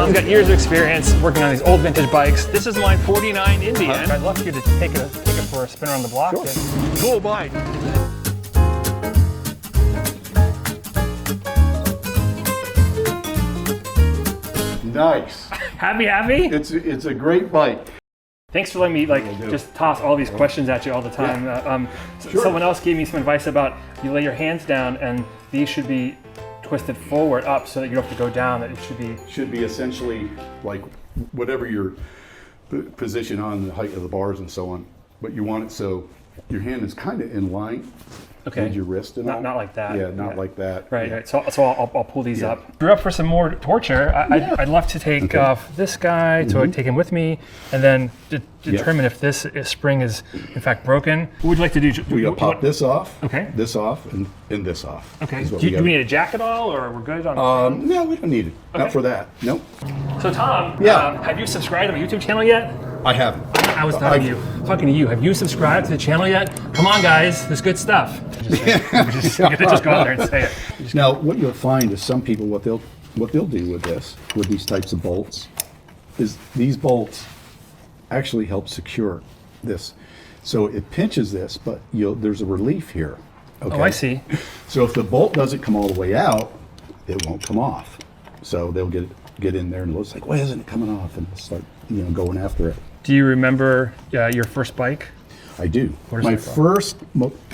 Tom's got years of experience working on these old vintage bikes. This is my 49 Indian. I'd love for you to take it for a spin around the block. Sure. Cool bike. Nice. Happy? It's a great bike. Thanks for letting me just toss all these questions at you all the time. Yeah. Sure. Someone else gave me some advice about you lay your hands down and these should be twisted forward up so that you don't have to go down. That it should be essentially like whatever your position on the height of the bars and so on, but you want it so your hand is kind of in line. Okay. With your wrist and all. Not like that. Yeah, not like that. Right, right. So I'll pull these up. If you're up for some more torture, I'd love to take off this guy, to take him with me, and then determine if this spring is in fact broken. What would you like to do? We gotta pop this off. Okay. This off and this off. Okay. Do we need a jack at all, or we're good on? No, we don't need it. Okay. Not for that. Nope. So Tom, Yeah. Have you subscribed to my YouTube channel yet? I haven't. I was talking to you. Have you subscribed to the channel yet? Come on, guys. There's good stuff. Just go out there and say it. Now, what you'll find is some people, what they'll do with these types of bolts, is these bolts actually help secure this. So it pinches this, but there's a relief here. Okay? Oh, I see. So if the bolt doesn't come all the way out, it won't come off. So they'll get in there and it's like, why isn't it coming off? And start going after it. Do you remember your first bike? I do. My first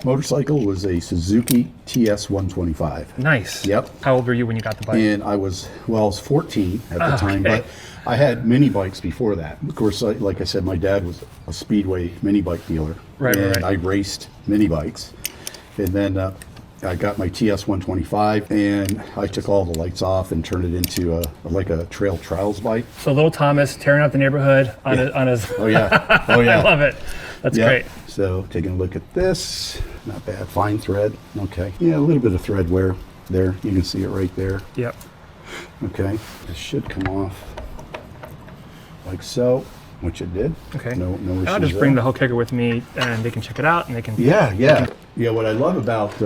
motorcycle was a Suzuki TS 125. Nice. Yep. How old were you when you got the bike? And I was 14 at the time, but I had mini bikes before that. Of course, like I said, my dad was a Speedway mini bike dealer. And I raced mini bikes. And then I got my TS 125 and I took all the lights off and turned it into like a trail trials bike. So little Thomas tearing out the neighborhood on his. Oh yeah. Oh yeah. I love it. That's great. So taking a look at this, not bad. Fine thread. Okay. Yeah, a little bit of thread wear there. You can see it right there. Yep. Okay. This should come off like so, which it did. Okay. No issues. I'll just bring the whole kicker with me and they can check it out and they can. Yeah. What I love about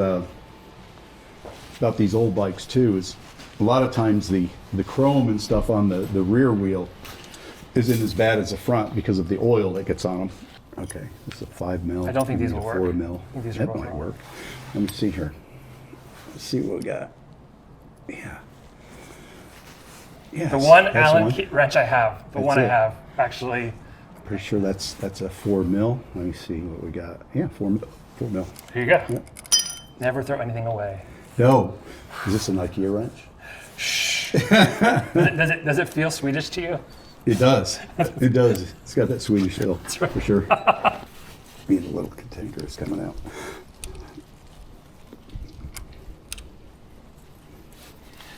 these old bikes too is a lot of times the chrome and stuff on the rear wheel isn't as bad as the front because of the oil that gets on them. Okay, this is a 5 mil. I don't think these will work. 4 mil. I think these that might work. Let me see here. Let's see what we got. Yeah. The one Allen key wrench I have, I have actually. Pretty sure that's a 4 mil. Let me see what we got. Yeah, 4 mil. 4 mil. Here you go. Yep. Never throw anything away. No. Is this an IKEA wrench? Shh. Does it feel Swedish to you? It does. It does. It's got that Swedish feel, for sure. Being a little cantankerous coming out.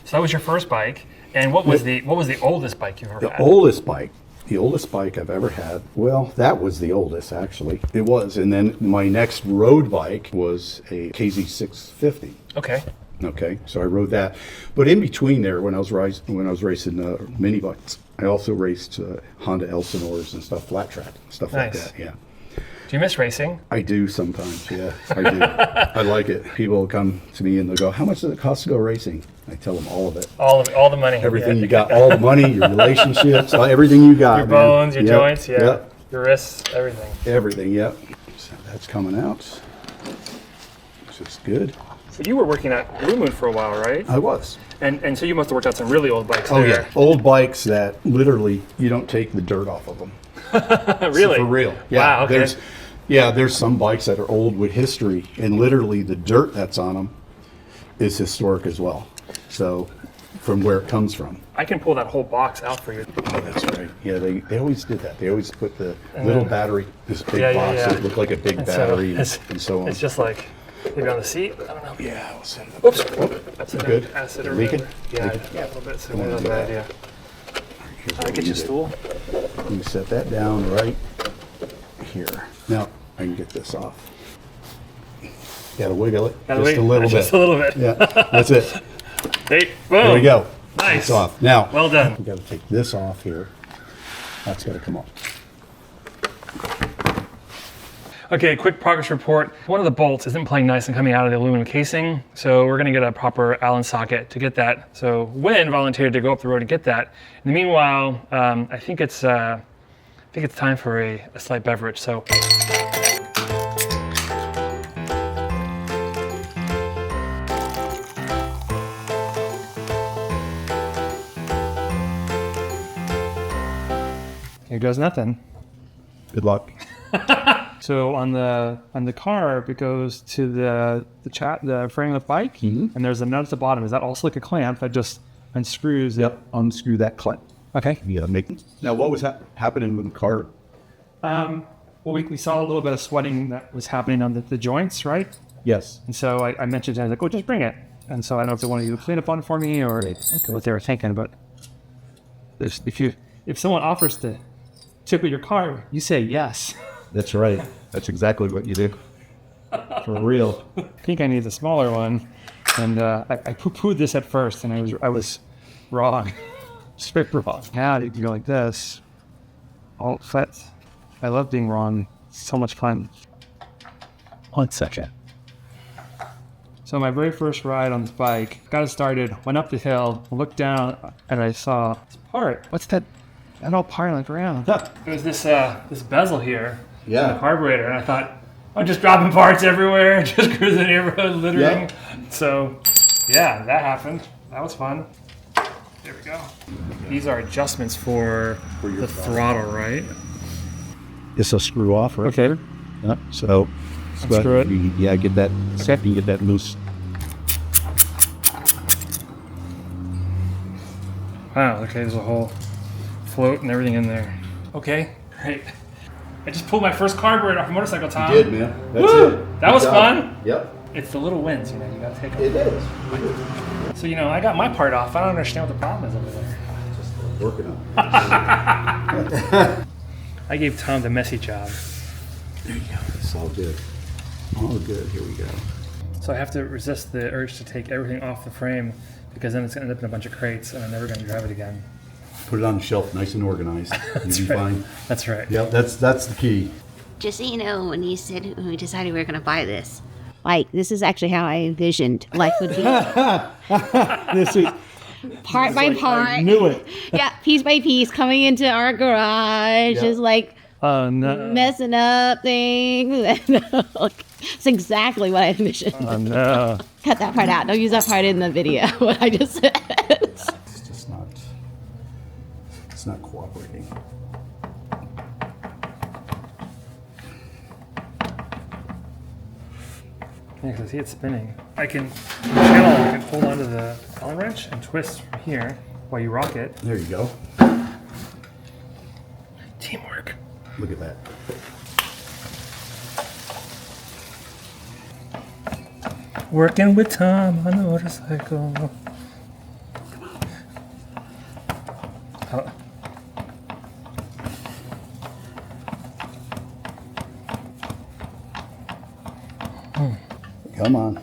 So that was your first bike, and what was the oldest bike you've ever had? The oldest bike I've ever had. Well, that was the oldest actually. It was, and then my next road bike was a KZ650. Okay. Okay, so I rode that, but in between there, when I was racing mini bikes, I also raced Honda Elsinores and stuff, flat track stuff like that. Yeah. Do you miss racing? I do sometimes. Yeah, I do. I like it. People will come to me and they'll go, "How much does it cost to go racing?" I tell them all of it. All the money. Everything you got, all the money, your relationships, everything you got. Your bones, your joints, Yep. Your wrists, everything. Everything. Yep. So that's coming out, which is good. So you were working at Blue Moon for a while, right? I was. And so you must have worked out some really old bikes. Oh yeah, old bikes that literally you don't take the dirt off of them. Really? For real. Yeah. Wow. Okay. There's some bikes that are old with history, and literally the dirt that's on them is historic as well. So, from where it comes from. I can pull that whole box out for you. Oh, that's right. Yeah, they always did that. They always put the little battery, this big box that looked like a big battery, and so on. It's just like. Maybe on the seat? I don't know. Yeah, we'll set it up. Oops. That's good. Acid or leaking? Yeah, a little bit. So maybe that's a bad idea. I'll get you a stool. You set that down right here. Now, I can get this off. You gotta wiggle it just a little bit. Just a little bit. Yeah, that's it. Hey, boom. There we go. Nice. It's off. Now, well done. We gotta take this off here. That's gotta come off. Okay, quick progress report. One of the bolts isn't playing nice and coming out of the aluminum casing, so we're gonna get a proper Allen socket to get that. So Wynn volunteered to go up the road and get that. In the meanwhile, I think it's time for a slight beverage. So. Here goes nothing. Good luck. So on the carb, it goes to the frame of the bike, and there's a nut at the bottom. Is that also like a clamp that just unscrews? Yep, unscrew that clamp. Okay. Yeah, now what was happening with the car? Well, we saw a little bit of sweating that was happening on the joints, right? Yes. And so I mentioned to him, like, oh, just bring it. And so I don't know if they wanted you to clean up on it for me or what they were thinking, but if someone offers to tickle your car, you say yes. That's right. That's exactly what you do. For real. I think I need the smaller one, and I poo-pooed this at first, and I was wrong. Straight wrong. Now you go like this. Alt set. I love being wrong. So much fun. 1 second. So my very first ride on this bike, got it started, went up the hill, looked down, and I saw this part. What's that? That all part on the ground. There was this bezel here. Yeah. The carburetor, and I thought, I'm just dropping parts everywhere, just cruising the neighborhood, littering. Yeah. So, yeah, that happened. That was fun. There we go. These are adjustments for the throttle, right? It's a screw off, right? Okay. Yeah. So, Unscrew it. Yeah, get that set and get that loose. Wow, okay, there's a whole float and everything in there. Okay, great. I just pulled my first carburetor off a motorcycle, Tom. You did, man. That's Woo! it. That was Good job. fun. Yep. It's the little wins, you gotta take them. It is. So, I got my part off. I don't understand what the problem is over there. Just working on it. I gave Tom the messy job. There you go. It's all good. All good. Here we go. So I have to resist the urge to take everything off the frame because then it's gonna end up in a bunch of crates and I'm never gonna drive it again. Put it on the shelf, nice and organized. You'll be fine. That's right. Yep, that's the key. Just so you know, when we decided we were going to buy this, this is actually how I envisioned life would be. This is Part by part. I knew it. Yeah, piece by piece, coming into our garage, just Oh no. messing up things. It's exactly what I envisioned. Oh no. Cut that part out. Don't use that part in the video, what I just said. It's just not. It's not cooperating. Yeah, because I see it spinning. I can hold onto the Allen wrench and twist from here while you rock it. There you go. Teamwork. Look at that. Working with Tom on the motorcycle. Oh. Come on.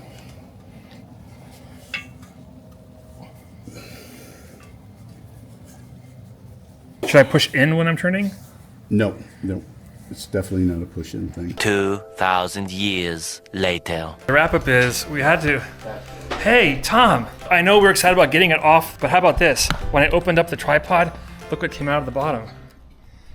Should I push in when I'm turning? No. It's definitely not a push-in thing. 2,000 years later. The wrap-up is we had to... Hey, Tom, I know we're excited about getting it off, but how about this? When I opened up the tripod, look what came out of the bottom.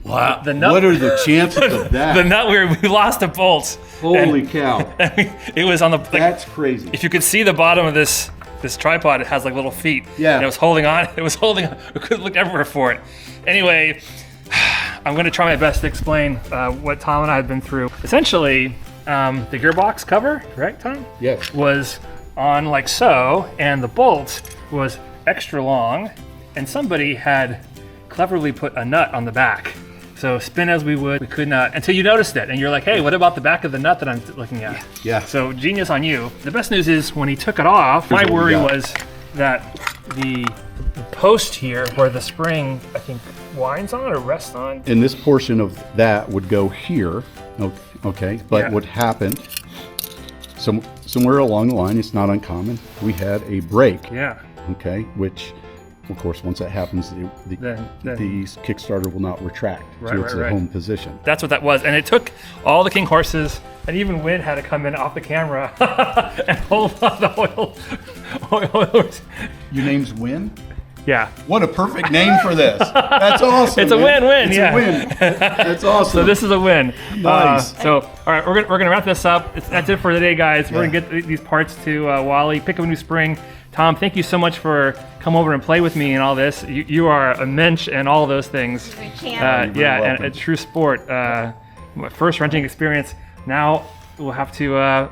Wow. The nut, What are the chances of that? the nut we lost a bolt. Holy cow. It was on the... That's crazy. If you could see the bottom of this tripod, it has like little feet. Yeah. And it was holding on. We couldn't look everywhere for it. Anyway, I'm going to try my best to explain what Tom and I have been through. Essentially, the gearbox cover, correct, Tom? Yes. Was on like so, and the bolt was extra long, and somebody had cleverly put a nut on the back. So spin as we would, we could not, until you noticed it, and you're like, hey, what about the back of the nut that I'm looking at? Yeah. So genius on you. The best news is when he took it off, my worry was that the post here where the spring, I think, winds on or rests on. And this portion of that would go here, okay? But Yeah. what happened, somewhere along the line, it's not uncommon, we had a break, Yeah. okay? Which Of course, once that happens, the Then- Kickstarter will not retract to its right. home position. That's what that was. And it took all the king horses, and even Win had to come in off the camera and hold on the oil. Your name's Win? Yeah. What a perfect name for this. That's awesome. It's a man. win-win, It's yeah. a win. That's awesome. So this is a win. Nice. So, all right, we're gonna wrap this up. That's it for today, guys. We're gonna get these parts to Wally, pick up a new spring. Tom, thank you so much for coming over and play with me and all this. You are a mensch and all those things. Yeah, and welcome. a true sport. My first renting experience. Now we'll have to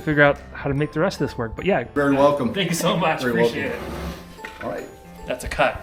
figure out how to make the rest of this work. But yeah, Very welcome. thank you so much. Very Appreciate welcome. it. All right. That's a cut.